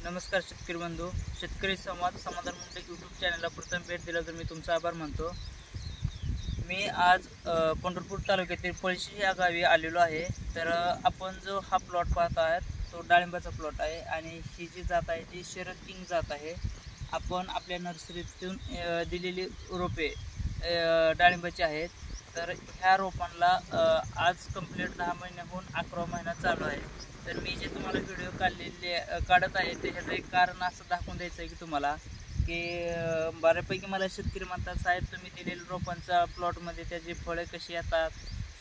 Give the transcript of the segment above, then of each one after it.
नमस्कार शेतकरी बंधू, शेतकरी संवाद समाधान मुंडे यूट्यूब चॅनलला प्रथम भेट दिला तर मी तुमचा आभार मानतो। मी आज पंढरपूर तालुक्यातील पळशी या गावी आलेलो आहे। तर आपण जो हा प्लॉट पाहत आहात तो डाळिंबाचा प्लॉट आहे आणि ही जी जात आहे ती शरद किंग जात आहे। आपण आपल्या नर्सरीतून दिलेली रोपे डाळिंबाची आहेत। तर ह्या रोपांना आज कंप्लीट 10 महिन्याहून 11वा महिना चालू आहे। तर मी जे तुम्हाला व्हिडिओ काढत आहे ते ह्याचं एक कारण असं दाखवून द्यायचं आहे की तुम्हाला की बऱ्यापैकी मला शेतकरी म्हणतात, साहेब तुम्ही दिलेल्या रोपांचा प्लॉटमध्ये त्याची फळे कशी येतात,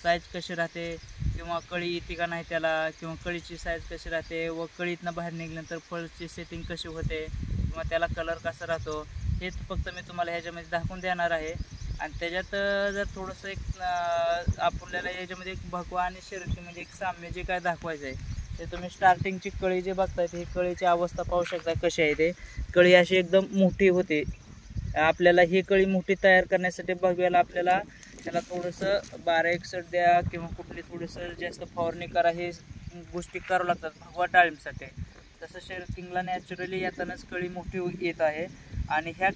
साईज कशी राहते, किंवा कळी येते का नाही त्याला, किंवा कळीची साईज कशी राहते व कळीतनं बाहेर निघाल्यानंतर फळची सेटिंग कशी होते किंवा त्याला कलर कसा राहतो, हेच फक्त मी तुम्हाला ह्याच्यामध्ये दाखवून देणार आहे। आणि त्याच्यात जर थोडंसं एक आपल्याला याच्यामध्ये एक भगवा आणि शर्यती म्हणजे एक साम्य जे काय दाखवायचं आहे ते तुम्ही स्टार्टिंगची कळी जे बघताय ही कळीची अवस्था पाहू शकता कशी आहे। ते कळी अशी एकदम मोठी होते। आपल्याला ही कळी मोठी तयार करण्यासाठी भगव्याला आपल्याला त्याला थोडंसं 12-61 द्या किंवा कुठली थोडंसं जास्त फवारणी करा, हे गोष्टी करावं लागतात भगवा डाळिंबसाठी। तसं शर्यतीला नॅचरली येतानाच कळी मोठी येत आहे। आणि ह्या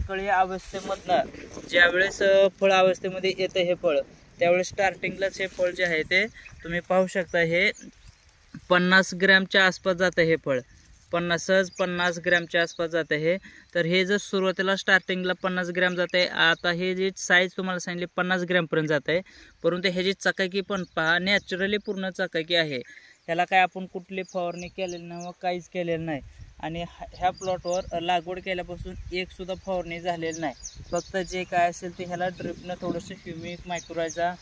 कळी अवस्थेमधनं ज्यावेळेस फळ अवस्थेमध्ये येतं हे फळ, त्यावेळेस स्टार्टिंगलाच हे फळ जे आहे ते तुम्ही पाहू शकता हे 50 ग्रॅमच्या आसपास जातं हे फळ, 50 ग्रॅमच्या आसपास जातं हे। तर हे जर सुरुवातीला स्टार्टिंगला 50 ग्रॅम जात आहे, आता हे जे साईज तुम्हाला सांगितली 50 ग्रॅमपर्यंत जात आहे। परंतु ह्याची चकाकी पण पहा, नॅचरली पूर्ण चकाकी आहे। ह्याला काय आपण कुठली फवारणी केलेली नाही व काहीच केलेलं नाही। आणि ह्या प्लॉटवर लागवड केल्यापासून एक सुद्धा फवारणी झालेली नाही। फक्त जे काय असेल ते ह्याला ड्रिपनं थोडंसं ह्युमिक मायक्रोरायझा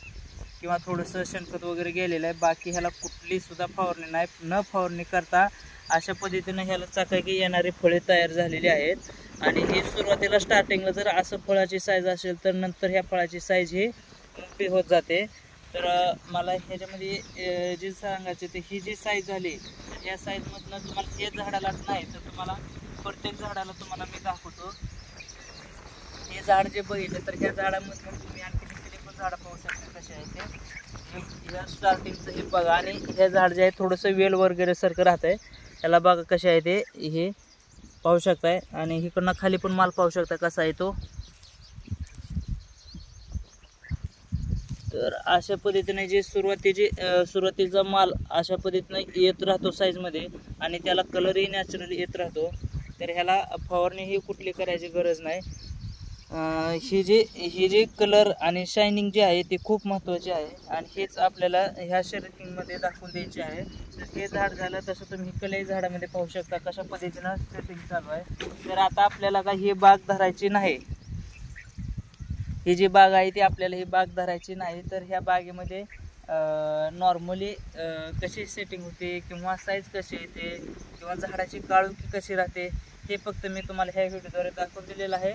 किंवा थोडंसं शेणखत वगैरे गेलेलं आहे, बाकी ह्याला कुठली सुद्धा फवारणी नाही। न फवारणी करता अशा पद्धतीनं ह्याला चकाकी येणारी फळे तयार झालेली आहेत। आणि ही सुरुवातीला स्टार्टिंगला जर असं फळाची साईज असेल तर नंतर ह्या फळाची साईज ही मोठी होत जाते। तर मला ह्याच्यामध्ये जे सांगायचे ते ही जी साईज झाली तर ह्या साईजमधनं तुम्हाला हे झाडाला नाही तर तुम्हाला प्रत्येक झाडाला तुम्हाला मी दाखवतो। हे झाड जे बघितलं तर ह्या झाडामधून तुम्ही आणखी पण झाडं पाहू शकता कसे आहे ते। ह्या स्टार्टिंगचं हे बघा, आणि हे झाड जे आहे थोडंसं वेल वगैरे सारखं राहत आहे, त्याला बघा कसे आहे ते हे पाहू शकताय। आणि इकडनं खाली पण माल पाहू शकता कसा आहे तो। तर अशा पद्धतीने जे सुरुवातीचा माल अशा पद्धतीने येत राहतो साईजमध्ये, आणि त्याला कलरही नॅचरली येत राहतो। तर ह्याला फवारणी ही कुठली करायची गरज नाही। ही जी कलर आणि शायनिंग जे आहे ते खूप महत्त्वाचे आहे, आणि हेच आपल्याला ह्या शर्यतीमध्ये दाखवून द्यायचे आहे। तर हे झाड झालं तसं तुम्ही कलई झाडामध्ये पाहू शकता कशा पद्धतीनं सेटिंग चालू आहे। तर आता आपल्याला का ही बाग धरायची नाही, ही जी बाग आहे ती आपल्याला ही बाग धरायची नाही। तर ह्या बागेमध्ये नॉर्मली कशी सेटिंग होते किंवा साईज कशी येते किंवा झाडाची काळोखी कशी राहते हे फक्त मी तुम्हाला ह्या व्हिडिओद्वारे दाखवून दिलेलं आहे।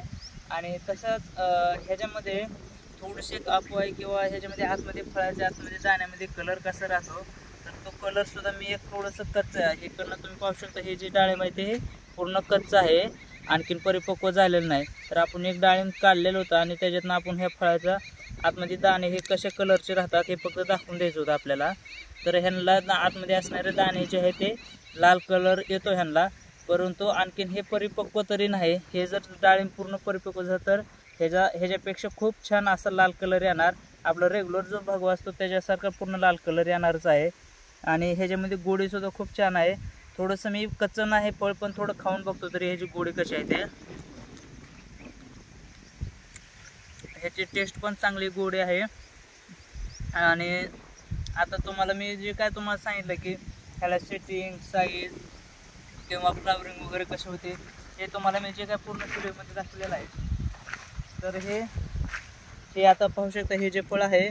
आणि तसंच ह्याच्यामध्ये थोडीशी एक अफवा आहे किंवा ह्याच्यामध्ये आतमध्ये फळाच्या आतमध्ये दाण्यामध्ये कलर कसा राहतो, तर तो कलरसुद्धा मी एक थोडंसं कच्चं आहे। हे कलर तुम्ही पाहू शकता, हे जे डाळिंब आहे ते पूर्ण कच्चं आहे, आणखीन परिपक्व झालेलं नाही। तर आपण एक डाळिंब काढलेलं होतं आणि त्याच्यातनं आपण ह्या फळाच्या आतमध्ये दाणे हे कशा कलरचे राहतात हे फक्त दाखवून द्यायचं होतं आपल्याला। तर ह्यांना आतमध्ये असणारे दाणे जे आहे ते लाल कलर येतो ह्यांना, परंतु आणखीन हे परिपक्व तरी नाही। हे जर डाळिंब पूर्ण परिपक्व झालं तर ह्याच्यापेक्षा खूप छान असा लाल कलर येणार। आपला रेग्युलर जो भगवा असतो त्याच्यासारखा पूर्ण लाल कलर येणारच आहे। आणि ह्याच्यामध्ये गोडीसुद्धा खूप छान आहे। थोडंसं मी कच्चं नाही फळ पण थोडं खाऊन बघतो तरी ह्याची गोडी कशी आहे ते, ह्याची टेस्ट पण चांगली गोडी आहे। आणि आता तुम्हाला मी जे काय तुम्हाला सांगितलं की ह्याला सेटिंग साईज किंवा फ्लावरिंग वगैरे कसे होते हे तुम्हाला मी जे काय पूर्ण व्हिडिओमध्ये दाखवलेलं आहे। तर हे आता पाहू शकता, हे जे फळ आहे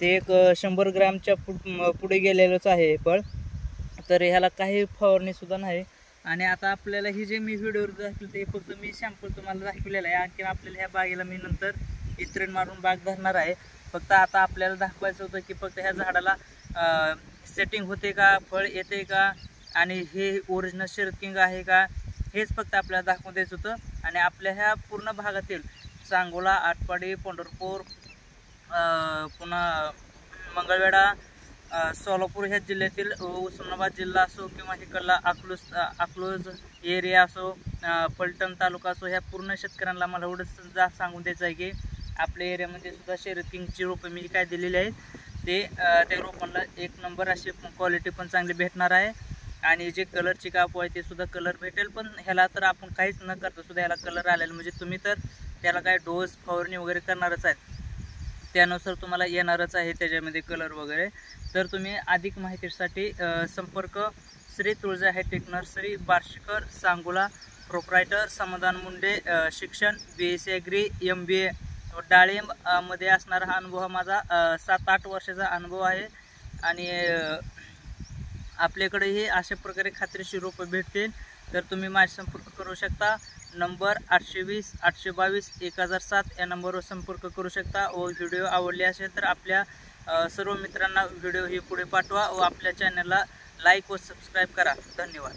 ते एक 100 ग्रॅमच्या पुढे गेलेलंच आहे हे फळ। तर ह्याला काही फवारणीसुद्धा नाही। आणि आता आपल्याला ही जे मी व्हिडिओवर दाखवलं ते फक्त मी सॅम्पल तुम्हाला दाखवलेलं आहे। आणखी आपल्याला ह्या बागेला मी नंतर इत्रेन मारून बाग धरणार आहे। फक्त आता आपल्याला दाखवायचं होतं की फक्त ह्या झाडाला सेटिंग होते का, फळ येते का, आणि हे ओरिजिनल शरद किंग आहे का, हेच फक्त आपल्याला दाखवून द्यायचं होतं। आणि आपल्या ह्या पूर्ण भागातील सांगोला, आटपाडी, पंढरपूर, पुन्हा मंगळवेढा, सोलापूर ह्या जिल्ह्यातील उस्मानाबाद जिल्हा असो किंवा इकडला अकलूज एरिया असो, पलटण तालुका असो, ह्या पूर्ण शेतकऱ्यांना मला एवढंच सांगून द्यायचं आहे की आपल्या एरियामध्ये सुद्धा शर्यत किंगची रोपं मी काय दिलेली आहेत ते त्या रोपांना एक नंबर अशी क्वालिटी पण चांगली भेटणार आहे आणि जे कलरची कापू आहे ते सुद्धा कलर भेटेल. पण ह्याला तर आपण काहीच न करता सुद्धा ह्याला कलर आलेला म्हणजे तुम्ही तर त्याला काय डोस फवारणी वगैरे करणारच आहेत, त्यानुसार तुम्हाला येणारच आहे त्याच्यामध्ये कलर वगैरे. तर तुम्ही अधिक माहितीसाठी संपर्क Shri Tulja hi tech nursery, Barshikar, Sangola. Proprietor समाधान मुंडे. शिक्षण BSc ॲग्री, MBA. डाळिंब मध्ये असणारा हा अनुभव माझा 7-8 वर्षाचा अनुभव आहे आणि आपल्याकडेही अशा प्रकारे खात्रीशीर रोपं भेटतील. तर तुम्ही माझा संपर्क करू शकता. नंबर 820 822 1007 या नंबरवर संपर्क करू शकता. व व्हिडिओ आवडले असेल तर आपल्या सर्व मित्रांना व्हिडिओ ही पुढे पाठवा व आपल्या चॅनलला लाईक व सबस्क्राईब करा. धन्यवाद.